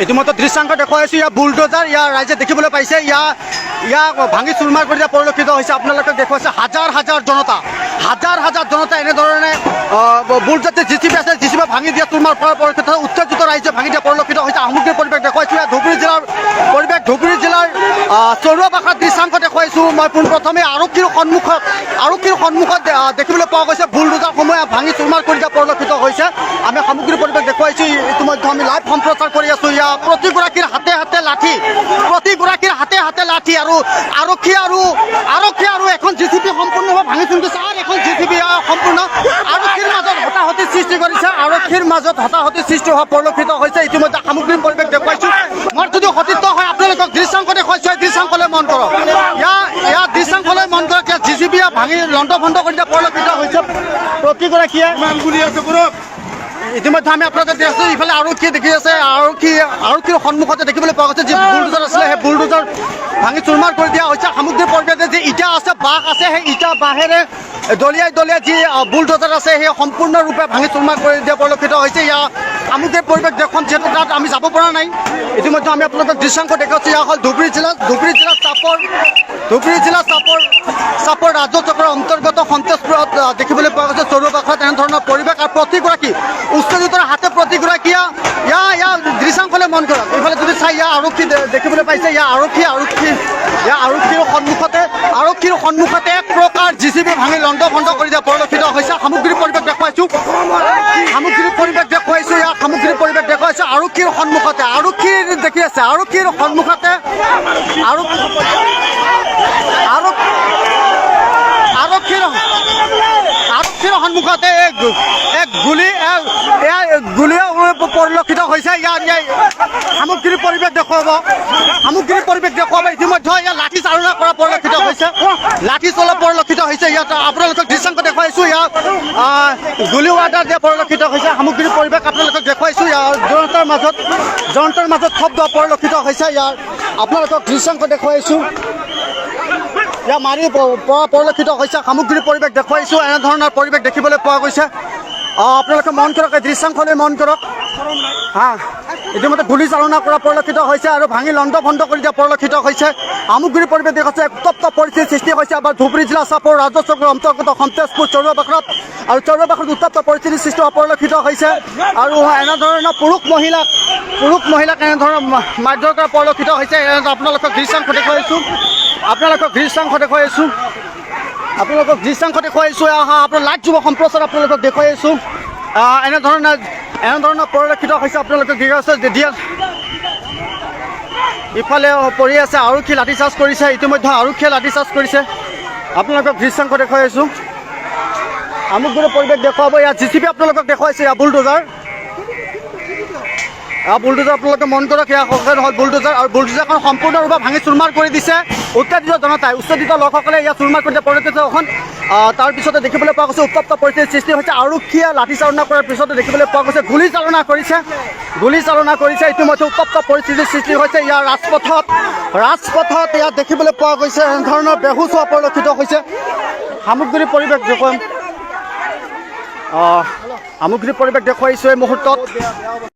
ইতিমধ্যে দৃশ্যাংশ দেখুৱাইছোঁ ইয়াৰ বুলডোজাৰ ইয়াৰ ৰাইজে দেখিবলৈ পাইছে ইয়াক ভাঙি চুৰমাৰ কৰি দিয়া পৰিলক্ষিত হৈছে। আপোনালোকে দেখুৱাইছে হাজাৰ হাজাৰ জনতা এনেধৰণে বুলডোজাৰ জিচিবি আছে জিচিবি ভাঙি দিয়া চুৰমাৰ পৰা পৰিলক্ষিত উত্তেজিত ৰাইজে ভাঙি দিয়া পৰিলক্ষিত হৈছে। সামগ্ৰিক পৰিৱেশ দেখুৱাইছোঁ ইয়াত ধুবুৰী জিলাৰ পৰিৱেশ ধুবুৰী জিলাৰ চৰুৱাবাসাৰ দৃশ্যাংশ দেখুৱাইছোঁ মই পোনপ্ৰথমে আৰক্ষীৰ সন্মুখত দেখিবলৈ পোৱা গৈছে বুলডোজাৰসমূহে ভাঙি চুৰমাৰ কৰি দিয়া পৰিলক্ষিত হৈছে। আমি সামগ্ৰিক পৰিৱেশ দেখুৱাইছোঁ ইতিমধ্যে আমি লাইভ সম্প্ৰচাৰ কৰি আছোঁ। ইয়াৰ প্ৰতিগৰাকীৰ হাতে হাতে লাঠি আৰু আৰক্ষী আৰু এখন জিচিবি সম্পূৰ্ণভাৱে ভাঙি চুৰিছে আৰু এখন জিচিবি সম্পূৰ্ণ আৰক্ষীৰ মাজত হতাহতিৰ সৃষ্টি হোৱা পৰিলক্ষিত হৈছে। ইতিমধ্যে সামগ্ৰিক পৰিৱেশ দেখুৱাইছোঁ মই যদি সতীৰ্থ হয় আপোনালোকক দৃশ্যাংশ দেখুৱাইছোঁ দৃশ্যাংশলৈ মন কৰক ইয়াৰ দৃশ্যাংশলৈ মন কৰক ইয়াত জিচিবি ভাঙি লণ্ড ভণ্ড কৰি দিয়া পৰিলক্ষিত হৈছে। প্ৰতিগৰাকীয়ে ইতিমধ্যে আমি আপোনালোকে দেখি আছোঁ ইফালে আৰক্ষী দেখি আছে আৰক্ষীৰ সন্মুখতে দেখিবলৈ পোৱা গৈছে যি বুলডোজাৰ আছিলে সেই বুলডোজাৰ ভাঙি চুৰমাৰ কৰি দিয়া হৈছে। সামগ্ৰিক পৰিৱেশে যি ইটা আছে বাঁহ আছে সেই ইটা বাঁহেৰে দলিয়াই যি বুলডোজাৰ আছে সেই সম্পূৰ্ণৰূপে ভাঙি চুৰমাৰ কৰি দিয়া পৰিলক্ষিত হৈছে। ইয়াৰ সামগ্ৰিক পৰিৱেশ দেখুৱাম যিহেতু তাত আমি যাব পৰা নাই। ইতিমধ্যে আমি আপোনালোকক দৃশ্যাংশ দেখুৱাইছোঁ এয়া হ'ল ধুবুৰী জিলা চাপৰ ৰাজ্য চক্ৰৰ অন্তৰ্গত সন্তেজপুৰত দেখিবলৈ পোৱা গৈছে চৰুৱাবাসাত এনেধৰণৰ পৰিৱেশ আৰু প্ৰতিগৰাকী উত্তেজিতৰ হাতে প্ৰতিগৰাকীয়ে ইয়াৰ দৃশ্যাংশলৈ মন কৰক। এইফালে যদি চাই ইয়াৰ আৰক্ষী দেখিবলৈ পাইছে ইয়াৰ আৰক্ষীৰ সন্মুখতে এক প্ৰকাৰ জিচিবি ভাঙি লণ্ড ভণ্ড কৰি দিয়া পৰিলক্ষিত হৈছে। সামগ্ৰিক পৰিৱেশ দেখুৱাইছোঁ আৰক্ষীৰ সন্মুখতে আৰক্ষীৰ দেখি আছে আৰক্ষীৰ সন্মুখতে এক গুলীয়া পৰিলক্ষিত হৈছে। ইয়াৰ সামগ্ৰিক পৰিৱেশ দেখুৱাব ইতিমধ্যে ইয়াত লাঠি চালনা কৰা পৰিলক্ষিত হৈছে ইয়াত আপোনালোকক দৃশ্যাংশ দেখুৱাইছোঁ ইয়াত গুলী ৱাৰ্ডাৰ দিয়া পৰিলক্ষিত হৈছে। সামগ্ৰিক পৰিৱেশ আপোনালোকক দেখুৱাইছোঁ ইয়াৰ জনতাৰ মাজত শব্দ পৰিলক্ষিত হৈছে। ইয়াৰ আপোনালোকক দৃশ্যাংশ দেখুৱাইছোঁ ইয়াৰ মাৰি পৰা পৰিলক্ষিত হৈছে। সামগ্ৰিক পৰিৱেশ দেখুৱাইছোঁ এনেধৰণৰ পৰিৱেশ দেখিবলৈ পোৱা গৈছে। আপোনালোকে মন কৰক এই দৃশ্যাংশলৈ মন কৰক ইতিমধ্যে গুলী চালনা কৰা পৰিলক্ষিত হৈছে আৰু ভাঙি লণ্ড ভণ্ড কৰি দিয়া পৰিলক্ষিত হৈছে। সামগ্ৰিক পৰিৱেশ দেখুৱাইছে উত্তপ্ত পৰিস্থিতিৰ সৃষ্টি হৈছে আমাৰ ধুবুৰী জিলা চাপৰ ৰাজ্য চক্ৰৰ অন্তৰ্গত সন্তেজপুৰ চৰুৱাবাসাত উত্তপ্ত পৰিস্থিতিৰ সৃষ্টি হোৱা পৰিলক্ষিত হৈছে আৰু এনেধৰণৰ পুৰুষ মহিলাক এনেধৰণৰ মাৰধৰ কৰা পৰিলক্ষিত হৈছে। আপোনালোকক দৃশ্যাংশ দেখুৱাইছোঁ আপোনাৰ লাইভ যুৱ সম্প্ৰচাৰ আপোনালোকক দেখুৱাইছোঁ এনেধৰণৰ পৰিলক্ষিত হৈছে। আপোনালোকে ইফালে পৰি আছে আৰক্ষী লাঠিচাৰ্জ কৰিছে ইতিমধ্যে আপোনালোকক দৃশ্যাংশ দেখুৱাইছোঁ। সামগ্ৰিক পৰিৱেশ দেখুৱাব ইয়াত জিচিবি আপোনালোকক দেখুৱাইছে ইয়াৰ বুলডোজাৰ আপোনালোকে মন কৰক ইয়াৰ হ'ল বুলডোজাৰ আৰু বুলডোজাৰখন সম্পূৰ্ণৰূপে ভাঙি চুৰমাৰ কৰি দিছে উত্তেজিত লোকসকলে ইয়াত চুৰমাৰ কৰি দিয়া পৰিলক্ষিত এখন তাৰপিছতে দেখিবলৈ পোৱা গৈছে উত্তপ্ত পৰিস্থিতিৰ সৃষ্টি হৈছে। আৰক্ষীয়ে লাঠিচালনা কৰাৰ পিছতে দেখিবলৈ পোৱা গৈছে গুলী চালনা কৰিছে ইতিমধ্যে উত্তপ্ত পৰিস্থিতিৰ সৃষ্টি হৈছে। ইয়াৰ ৰাজপথত ইয়াত দেখিবলৈ পোৱা গৈছে এনেধৰণৰ বেহুচ হোৱা পৰিলক্ষিত হৈছে। সামগ্ৰিক পৰিৱেশ দেখুৱাইছোঁ এই মুহূৰ্তত।